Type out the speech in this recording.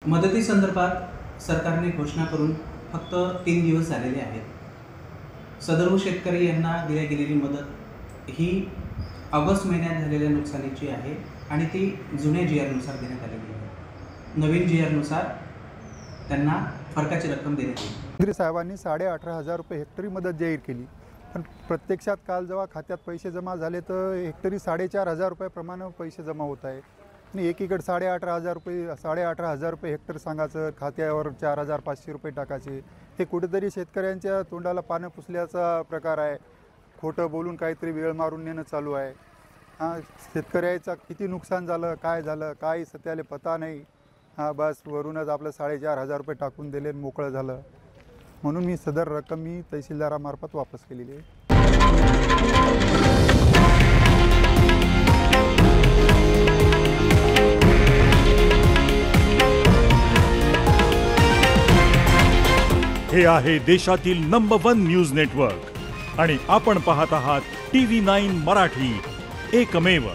मदतीसंदर्भात सरकारने घोषणा करून फक्त 3 दिवस झालेले आहेत। सदर शेतकरी यांना दिल्या गेलेली मदत ही ऑगस्ट महिन्यात झालेल्या नुकसानीची आहे आणि ती जुन्या GR नुसार देण्यात आलेली आहे। नवीन GR नुसार त्यांना फरकाची रक्कम देण्यात येईल। मंत्री साहेबांनी 18,500 रुपये हेक्टरी मदत जाहीर केली, पण प्रत्यक्षात काल जेव्हा खात्यात पैसे जमा झाले तर हेक्टरी 4,500 रुपयाप्रमाणे पैसे जमा होत आहे आणि एकीकडे 18,500 रुपये हेक्टर सांगायचं, खात्यावर 4,500 रुपये टाकायचे। हे कुठेतरी शेतकऱ्यांच्या तोंडाला पानं पुसल्याचा प्रकार आहे। खोटं बोलून काहीतरी वेळ मारून नेणं चालू आहे। शेतकऱ्याचं किती नुकसान झालं, काय झालं, काही सत्याले पता नाही। बस वरूनच आपलं 4,500 रुपये टाकून दिले, मोकळं झालं। म्हणून मी सदर रक्कम तहसीलदारामार्फत वापस केलेली आहे। हे आहे देशातील नंबर 1 न्यूज नेटवर्क आणि आपण पाहत आहात TV9 मराठी, एकमेव।